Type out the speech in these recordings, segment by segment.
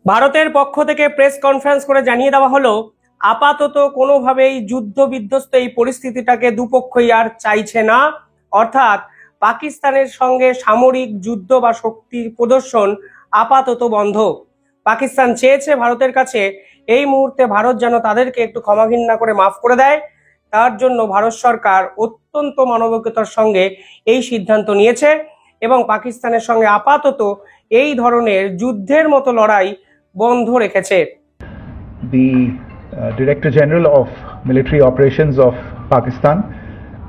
ভারতের পক্ষ থেকে প্রেস কনফারেন্স করে জানিয়ে দেওয়া হলো, আপাতত কোনোভাবেই যুদ্ধ বিধ্বস্ত এই পরিস্থিতিটাকে দুপক্ষই আর চাইছে না। অর্থাৎ পাকিস্তানের সঙ্গে সামরিক যুদ্ধ বা শক্তি প্রদর্শন আপাতত বন্ধ। পাকিস্তান চেয়েছে ভারতের কাছে এই মুহূর্তে ভারত যেন তাদেরকে একটু ক্ষমাঘৃণা করে মাফ করে দেয়। তার জন্য ভারত সরকার অত্যন্ত মানবিকতার সঙ্গে এই সিদ্ধান্ত নিয়েছে এবং পাকিস্তানের সঙ্গে আপাতত এই ধরনের যুদ্ধের মতো লড়াই বন্ধ রেখেছে। The Director General of Military Operations of Pakistan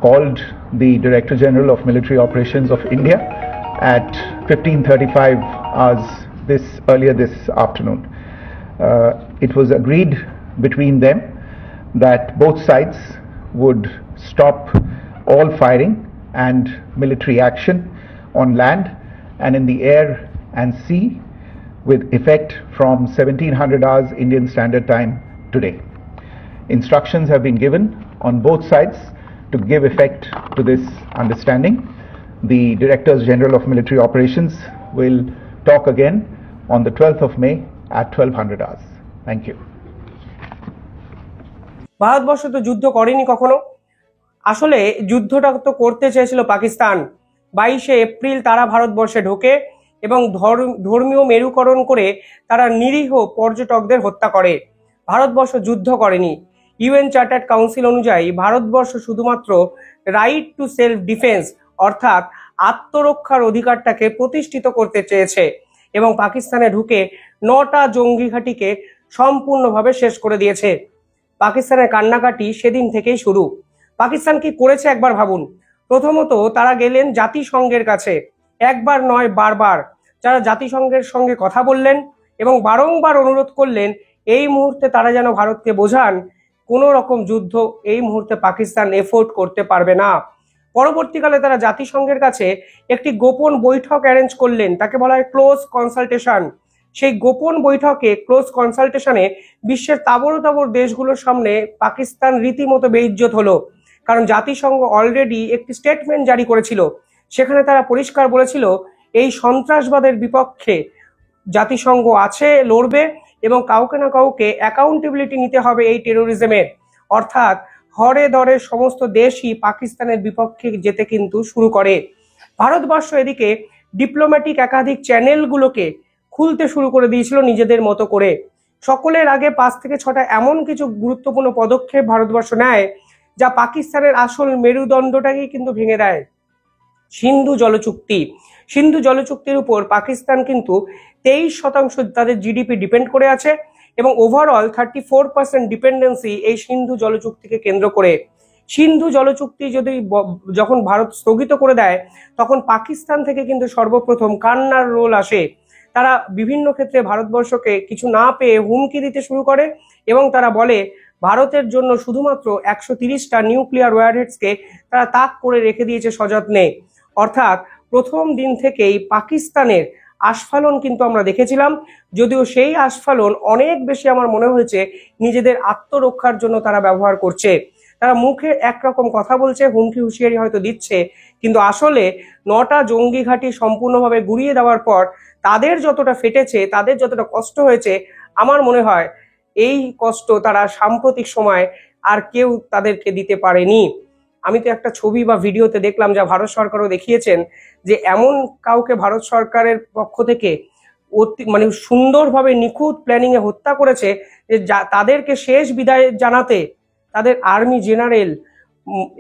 called the Director General of Military Operations of India at 15:35 hours earlier this afternoon. It was agreed between them that both sides would stop all firing and military action on land and in the air and sea with effect from 1700 hours Indian Standard Time today. Instructions have been given on both sides to give effect to this understanding. The Directors General of Military Operations will talk again on the 12th of May at 1200 hours. Thank you. Bharatvarsha তো যুদ্ধ করেনি কখনো। আসলে যুদ্ধটা তো করতে চেয়েছিল Pakistan. 22শে April তারা ভারতবর্ষে ঢোকে এবং ধর্মীয় মেরুকরণ করে তারা নিরীহ পর্যটকদের হত্যা করে। ভারতবর্ষ যুদ্ধ করেনি। ইউএন চার্টার্ড কাউন্সিল অনুযায়ী ভারতবর্ষ শুধুমাত্র রাইট টু সেলফ ডিফেন্স অর্থাৎ আত্মরক্ষার অধিকারটাকে প্রতিষ্ঠিত করতে চেয়েছে এবং পাকিস্তানে ঢুকে 9টা জঙ্গি ঘাঁটিকে সম্পূর্ণভাবে শেষ করে দিয়েছে। পাকিস্তানের কান্নাকাটি সেদিন থেকেই শুরু। পাকিস্তান কি করেছে একবার ভাবুন। প্রথমত তারা গেলেন জাতিসংঘের কাছে, একবার নয় বারবার। যারা জাতিসংঘের সঙ্গে কথা বললেন এবং বারংবার অনুরোধ করলেন এই মুহূর্তে তারা যেন ভারতকে বোঝান কোনো রকম যুদ্ধ এই মুহূর্তে পাকিস্তান এফোর্ড করতে পারবে না। পরবর্তীকালে তারা জাতিসংঘের কাছে একটি গোপন বৈঠক অ্যারেঞ্জ করলেন, তাকে বলা হয় ক্লোজ কনসালটেশন। সেই গোপন বৈঠকে ক্লোজ কনসালটেশনে বিশ্বের তাবড় তাবড় দেশগুলোর সামনে পাকিস্তান রীতিমতো বেইজ্জত হলো, কারণ জাতিসংঘ অলরেডি একটি স্টেটমেন্ট জারি করেছিল। সেখানে তারা পরিষ্কার বলেছিল এই সন্ত্রাসবাদের বিপক্ষে জাতিসংঘ আছে, লড়বে এবং কাউকে না কাউকে অ্যাকাউন্টেবিলিটি নিতে হবে এই টেরোরিজমের। অর্থাৎ হরে ধরে সমস্ত দেশই পাকিস্তানের বিপক্ষে যেতে কিন্তু শুরু করে। ভারতবর্ষ এদিকে ডিপ্লোম্যাটিক একাধিক চ্যানেলগুলোকে খুলতে শুরু করে দিয়েছিল নিজেদের মতো করে। সকলের আগে 5 থেকে 6টা এমন কিছু গুরুত্বপূর্ণ পদক্ষেপ ভারতবর্ষ নেয় যা পাকিস্তানের আসল মেরুদণ্ডটাকেই কিন্তু ভেঙে দেয়। সিন্ধু জল চুক্তি। সিন্ধু জল চুক্তির উপর পাকিস্তান কিন্তু 23% তাদের জিডিপি ডিপেন্ড করে আছে এবং ওভারঅল 34% ডিপেন্ডেন্সি এই সিন্ধু জল চুক্তিকে কেন্দ্র করে। সিন্ধু জল চুক্তি যখন ভারত স্থগিত করে দেয় তখন পাকিস্তান থেকে কিন্তু সর্বপ্রথম কান্নার রোল আসে। তারা বিভিন্ন ক্ষেত্রে ভারতবর্ষকে কিছু না পেয়ে হুমকি দিতে শুরু করে এবং তারা বলে ভারতের জন্য শুধুমাত্র 130টা নিউক্লিয়ার ওয়ারহেডসকে তারা তাক করে রেখে দিয়েছে সযত্নে। অর্থাৎ প্রথম দিন থেকেই পাকিস্তানের আস্ফালন কিন্তু আমরা দেখেছিলাম, যদিও সেই আস্ফালন অনেক বেশি আমার মনে হয়েছে নিজেদের আত্মরক্ষার জন্য তারা ব্যবহার করছে। তারা মুখে একরকম কথা বলছে, হুমকি হুঁশিয়ারি হয়তো দিচ্ছে, কিন্তু আসলে 9টা জঙ্গি ঘাঁটি সম্পূর্ণভাবে গুড়িয়ে দেওয়ার পর তাদের যতটা ফেটেছে, তাদের যতটা কষ্ট হয়েছে, আমার মনে হয় এই কষ্ট তারা সাম্প্রতিক সময় আর কেউ তাদেরকে দিতে পারেনি। আমি তো একটা ছবি বা ভিডিওতে দেখলাম যা ভারত সরকারও দেখিয়েছেন যে এমন কাউকে ভারত সরকারের পক্ষ থেকে মানে সুন্দরভাবে নিখুঁত প্ল্যানিং এ হত্যা করেছে যে তাদেরকে শেষ বিদায় জানাতে তাদের আর্মি জেনারেল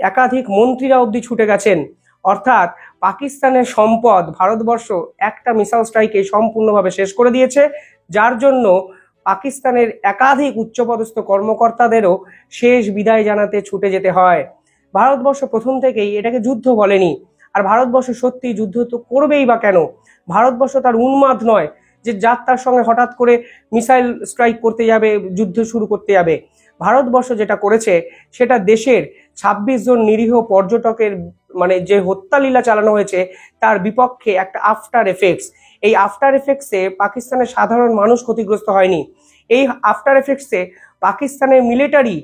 একাধিক মন্ত্রীরা অবধি ছুটে গেছেন। অর্থাৎ পাকিস্তানের সম্পদ ভারতবর্ষ একটা মিসাইল স্ট্রাইকে সম্পূর্ণভাবে শেষ করে দিয়েছে, যার জন্য পাকিস্তানের একাধিক উচ্চপদস্থ কর্মকর্তাদেরও শেষ বিদায় জানাতে ছুটে যেতে হয়। ভারতবর্ষ প্রথম থেকেই এটাকে যুদ্ধ বলেনি, আর ভারতবর্ষ সত্যি যুদ্ধ তো করবেই বা কেন। ভারতবর্ষ তার উন্মাদ নয় যে যার তার সঙ্গে হঠাৎ করে মিসাইল স্ট্রাইক করতে যাবে, যুদ্ধ শুরু করতে যাবে। ভারতবর্ষ যেটা করেছে সেটা দেশের 26 জন নিরীহ পর্যটকের মানে যে হত্যালীলা চালানো হয়েছে তার বিপক্ষে একটা আফটার এফেক্টস। এই আফটার এফেক্টসে পাকিস্তানের সাধারণ মানুষ ক্ষতিগ্রস্ত হয়নি। এই আফটার এফেক্টসে পাকিস্তানের মিলিটারি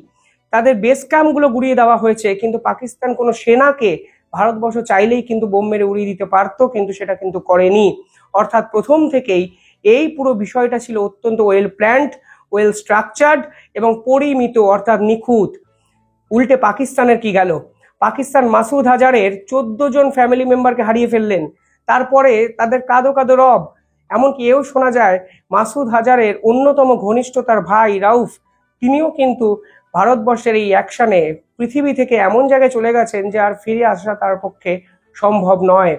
তাদের বেস ক্যাম্পগুলো গুড়িয়ে দেওয়া হয়েছে, কিন্তু পাকিস্তান কোনো সেনাকে ভারতবর্ষ চাইলেই কিন্তু বোম মেরে উড়িয়ে দিতে পারতো, কিন্তু সেটা কিন্তু করেনি। অর্থাৎ প্রথম থেকেই এই পুরো বিষয়টা ছিল অত্যন্ত ওয়েল প্ল্যান্ড, ওয়েল স্ট্রাকচার্ড এবং পরিমিত, অর্থাৎ নিখুঁত। উল্টে পাকিস্তানের কি গেল? পাকিস্তান মাসুদ হাজারের 14 জন ফ্যামিলি মেম্বারকে হারিয়ে ফেললেন। তারপরে তাদের কাঁদো কাঁদো রব। এমনকি এও শোনা যায় মাসুদ হাজারের অন্যতম ঘনিষ্ঠ তার ভাই রাউফ, তিনিও কিন্তু ভারতবর্ষের এই অ্যাকশনে পৃথিবী থেকে এমন জায়গায় চলে গেছেন যে আর ফিরে আসা তার পক্ষে সম্ভব নয়।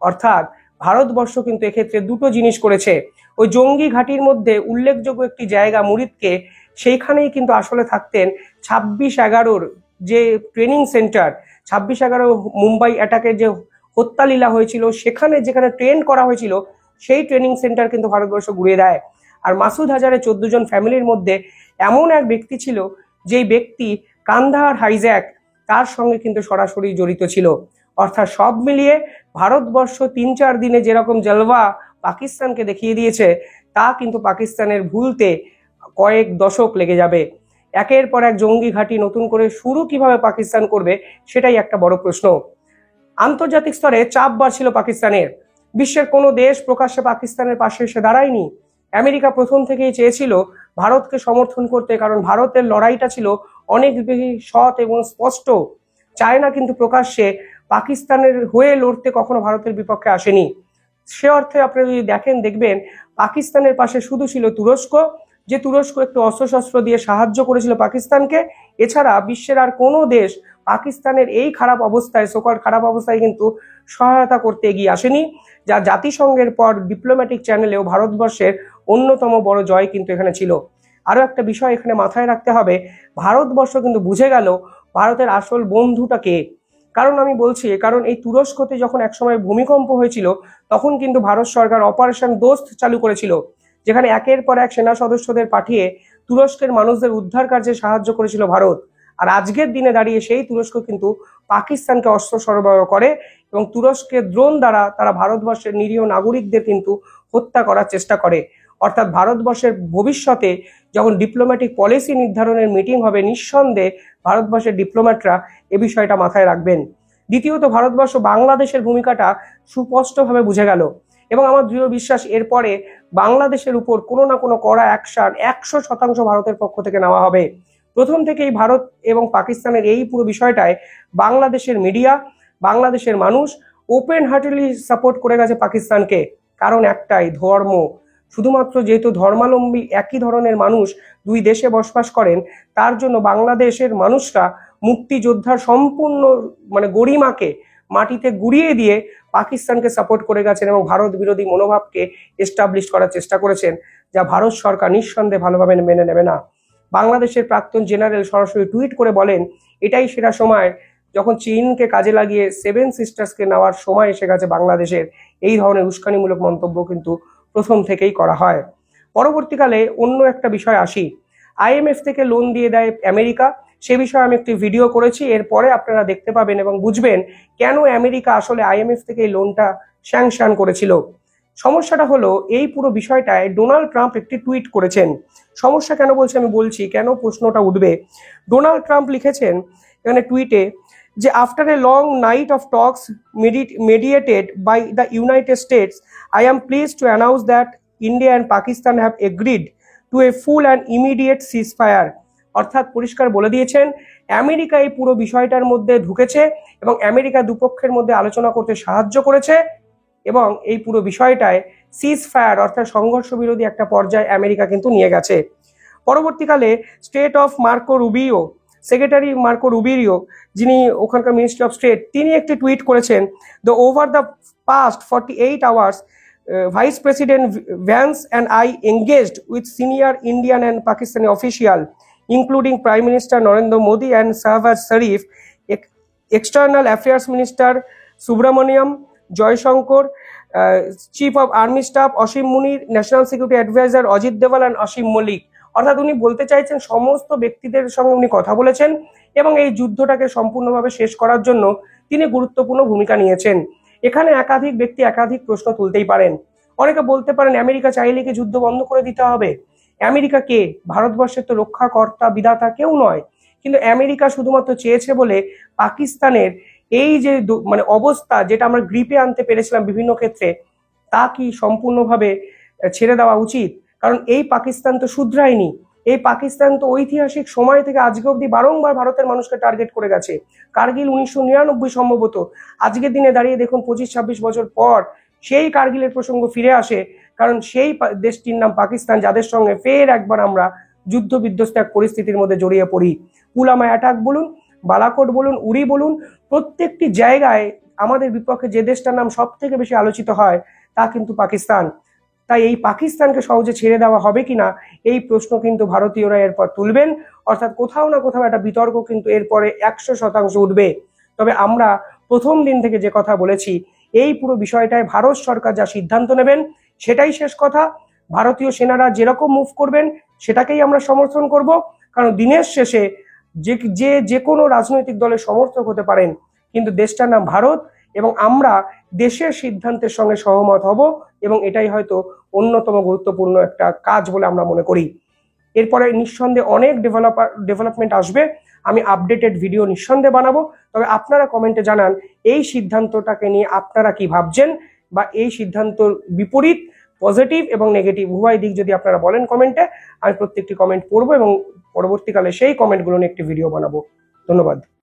অর্থাৎ ভারতবর্ষ কিন্তু এক্ষেত্রে দুটো জিনিস করেছে। ওই জঙ্গি ঘাঁটির মধ্যে উল্লেখযোগ্য একটি জায়গা মুরিদকে, সেইখানেই কিন্তু আসলে থাকতেন 26/11 যে ট্রেনিং সেন্টার, 26/11 মুম্বাই অ্যাটাকের যে হত্যালীলা হয়েছিল, সেখানে যেখানে ট্রেন করা হয়েছিল, সেই ট্রেনিং সেন্টার কিন্তু ভারতবর্ষ ঘুরিয়ে দেয়। আর মাসুদ হাজারের 14 জন ফ্যামিলির মধ্যে এমন এক ব্যক্তি ছিল, যেই ব্যক্তি কান্দাহার হাইজ্যাক, তার সঙ্গে কিন্তু সরাসরি জড়িত ছিল। অর্থাৎ সব মিলিয়ে ভারতবর্ষ 3-4 দিনে যেরকম জলওয়া পাকিস্তানকে দেখিয়ে দিয়েছে, তা কিন্তু পাকিস্তানের ভুলতে কয়েক দশক লেগে যাবে। একের পর এক জঙ্গি ঘাঁটি নতুন করে শুরু কিভাবে পাকিস্তান করবে, সেটাই একটা বড় প্রশ্ন। আন্তর্জাতিক স্তরে চাপ বাড়ছিল পাকিস্তানের। বিশ্বের কোনো দেশ প্রকাশ্যে পাকিস্তানের পাশে এসে দাঁড়ায়নি। আমেরিকা প্রথম থেকেই চেয়েছিল ভারতকে সমর্থন করতে, কারণ ভারতের লড়াইটা ছিল অনেক বেশি সৎ এবং স্পষ্ট। চায়না কিন্তু প্রকাশ্যে পাকিস্তানের হয়ে লড়তে কখনো ভারতের বিপক্ষে আসেনি। সে অর্থে আপনারা যদি দেখবেন পাকিস্তানের পাশে শুধু ছিল তুরস্ক, যে তুরস্ক একটু অস্ত্রশস্ত্র দিয়ে সাহায্য করেছিল পাকিস্তানকে। এছাড়া বিশ্বের আর কোনো দেশ পাকিস্তানের এই খারাপ অবস্থায়, খারাপ অবস্থায় কিন্তু সহায়তা করতে এগিয়ে আসেনি। যা জাতিসংঘের পর ডিপ্লোম্যাটিক চ্যানেলেও ভারতবর্ষের অন্যতম বড় জয় কিন্তু এখানে ছিল। আরো একটা বিষয় এখানে মাথায় রাখতে হবে, ভারতবর্ষ কিন্তু বুঝে গেল ভারতের আসল বন্ধুটা কে। কারণ আমি বলছি, কারণ এই তুরস্কতে যখন একসময় ভূমিকম্প হয়েছিল, তখন কিন্তু ভারত সরকার অপারেশন দোস্ত চালু করেছিল, যেখানে একের পর এক সেনা সদস্যদের পাঠিয়ে তুরস্কের মানুষদের উদ্ধার কার্যে সাহায্য করেছিল ভারত। আর আজকের দিনে দাঁড়িয়ে সেই তুরস্ক কিন্তু পাকিস্তানকে অস্ত্র সরবরাহ করে এবং তুরস্কের ড্রোন দ্বারা তারা ভারতবর্ষের নিরীহ নাগরিকদের কিন্তু হত্যা করার চেষ্টা করে। অর্থাৎ ভারতবর্ষের ভবিষ্যতে যখন ডিপ্লোম্যাটিক পলিসি নির্ধারণের মিটিং হবে, নিঃসন্দেহে ভারতবর্ষের ডিপ্লোম্যাটরা এ বিষয়টা মাথায় রাখবেন। দ্বিতীয়ত, ভারতবর্ষ বাংলাদেশের ভূমিকাটা সুস্পষ্টভাবে বুঝে গেল এবং আমার দৃঢ় বিশ্বাস এরপরে বাংলাদেশের উপর কোনো না কোনো কড়া অ্যাকশন 100% ভারতের পক্ষ থেকে নেওয়া হবে। প্রথম থেকেই ভারত এবং পাকিস্তানের এই পুরো বিষয়টায় বাংলাদেশের মিডিয়া, বাংলাদেশের মানুষ ওপেন হার্টেডলি সাপোর্ট করে গেছে পাকিস্তানকে। কারণ একটাই, ধর্ম। শুধুমাত্র যেহেতু ধর্মাবলম্বী একই ধরনের মানুষ দুই দেশে বসবাস করেন, তার জন্য বাংলাদেশের মানুষরা মুক্তিযোদ্ধার সম্পূর্ণ গরিমাকে মাটিতে গুড়িয়ে দিয়ে পাকিস্তানকে সাপোর্ট করে গেছেন এবং ভারত বিরোধী মনোভাবকে এস্টাবলিশ করার চেষ্টা করেছেন, যা ভারত সরকার নিঃসন্দেহে ভালোভাবে মেনে নেবে না। বাংলাদেশের প্রাক্তন জেনারেল সরাসরি টুইট করে বলেন, এটাই সেরা সময় যখন চীনকে কাজে লাগিয়ে 7 সিস্টার্সকে নেওয়ার সময় এসে গেছে বাংলাদেশের। এই ধরনের উস্কানিমূলক মন্তব্য কিন্তু প্রথম থেকেই করা হয়। পরবর্তীকালে অন্য একটা বিষয় আসি, IMF থেকে লোন দিয়ে দেয় আমেরিকা। সে বিষয়ে আমি একটি ভিডিও করেছি, এরপরে আপনারা দেখতে পাবেন এবং বুঝবেন কেন আমেরিকা আসলে IMF থেকে এই লোনটা স্যাংশন করেছিল। সমস্যাটা হলো, এই পুরো বিষয়টায় ডোনাল্ড ট্রাম্প একটি টুইট করেছেন। সমস্যা কেন বলছি আমি বলছি, কেন প্রশ্নটা উঠবে। ডোনাল্ড ট্রাম্প লিখেছেন এখানে টুইটে যে, after a long night of talks mediated by the United States, I am pleased to announce that India and Pakistan have agreed to a full and immediate ceasefire. অর্থাৎ পরিষ্কার বলে দিয়েছেন, আমেরিকা এই পুরো বিষয়টার মধ্যে ঢুকেছে এবং আমেরিকা দুপক্ষের মধ্যে আলোচনা করতে সাহায্য করেছে এবং এই পুরো বিষয়টায় সিজ ফায়ার অর্থাৎ সংঘর্ষ বিরোধী একটা পর্যায়ে আমেরিকা কিন্তু নিয়ে গেছে। পরবর্তীকালে state of Marco Rubio, secretary Marco Rubio, যিনি ওখানকার মিনিস্ট্রি অফ স্টেট, তিনি একটি টুইট করেছেন, the over the past 48 hours Vice President Vance and I engaged with senior Indian and Pakistani officials, including Prime Minister Narendra Modi and Shahbaz Sharif, External Affairs Minister Subramaniam Jaishankar, Chief of Army Staff Asim Munir, National Security Advisor Ajit Doval and Asim Malik. অর্থাৎ উনি বলতে চাইছেন সমস্ত ব্যক্তিদের সঙ্গে উনি কথা বলেছেন এবং এই যুদ্ধটাকে সম্পূর্ণভাবে শেষ করার জন্য তিনি গুরুত্বপূর্ণ ভূমিকা নিয়েছেন। এখানে একাধিক ব্যক্তি একাধিক প্রশ্ন তুলতেই পারেন। অনেকে বলতে পারেন, আমেরিকা চাইলে কি যুদ্ধ বন্ধ করে দিতে হবে? আমেরিকা কে? ভারতবর্ষের তো রক্ষাকর্তা বিধাতা কেউ নয়। কিন্তু আমেরিকা শুধুমাত্র চেয়েছে বলে পাকিস্তানের এই যে অবস্থা, যেটা আমরা গ্রিপে আনতে পেরেছিলাম বিভিন্ন ক্ষেত্রে, তা কি সম্পূর্ণভাবে ছেড়ে দেওয়া উচিত, কারণ এই পাকিস্তান তো শুধরায়নি। এই পাকিস্তান তো ঐতিহাসিক সময় থেকে আজকে অবধি বারংবার ভারতের মানুষকে টার্গেট করে গেছে। কার্গিল 1999 সম্ভবত, আজকের দিনে দাঁড়িয়ে দেখুন 25-26 বছর পর সেই কার্গিলের প্রসঙ্গ ফিরে আসে, কারণ সেই দেশটির নাম পাকিস্তান, যাদের সঙ্গে ফের একবার আমরা যুদ্ধ বিধ্বস্ত এক পরিস্থিতির মধ্যে জড়িয়ে পড়ি। পুলওয়ামা অ্যাটাক বলুন, বালাকোট বলুন, উরি বলুন, প্রত্যেকটি জায়গায় আমাদের বিপক্ষে যে দেশটার নাম সব থেকে বেশি আলোচিত হয় তা কিন্তু পাকিস্তান। তাই এই পাকিস্তানকে সহজে ছেড়ে দেওয়া হবে কিনা এই প্রশ্ন কিন্তু ভারতীয়রা এরপর তুলবেন, অর্থাৎ কোথাও না কোথাও একটা বিতর্ক কিন্তু এরপরে 100% উঠবে। তবে আমরা প্রথম দিন থেকে যে কথা বলেছি, এই পুরো বিষয়টায় ভারত সরকার যা সিদ্ধান্ত নেবেন সেটাই শেষ কথা। ভারতীয় সেনারা যেরকম মুভ করবেন সেটাকেই আমরা সমর্থন করব, কারণ দিনের শেষে যে কোনো রাজনৈতিক দলের সমর্থক হতে পারেন, কিন্তু দেশটার নাম ভারত এবং আমরা দেশের সিদ্ধান্তের সঙ্গে সহমত হব, এবং এটাই হয়তো অন্যতম গুরুত্বপূর্ণ একটা কাজ বলে আমরা মনে করি। এরপরে নিঃসন্দেহে অনেক ডেভেলপমেন্ট আসবে, আমি আপডেটেড ভিডিও নিঃসন্দেহে বানাবো। তবে আপনারা কমেন্টে জানান এই সিদ্ধান্তটাকে নিয়ে আপনারা কি ভাবছেন, বা এই সিদ্ধান্তর বিপরীত পজিটিভ এবং নেগেটিভ উভয় দিক যদি আপনারা বলেন কমেন্টে, আমি প্রত্যেকটি কমেন্ট পড়বো এবং পরবর্তীকালে সেই কমেন্টগুলো নিয়ে একটি ভিডিও বানাবো। ধন্যবাদ।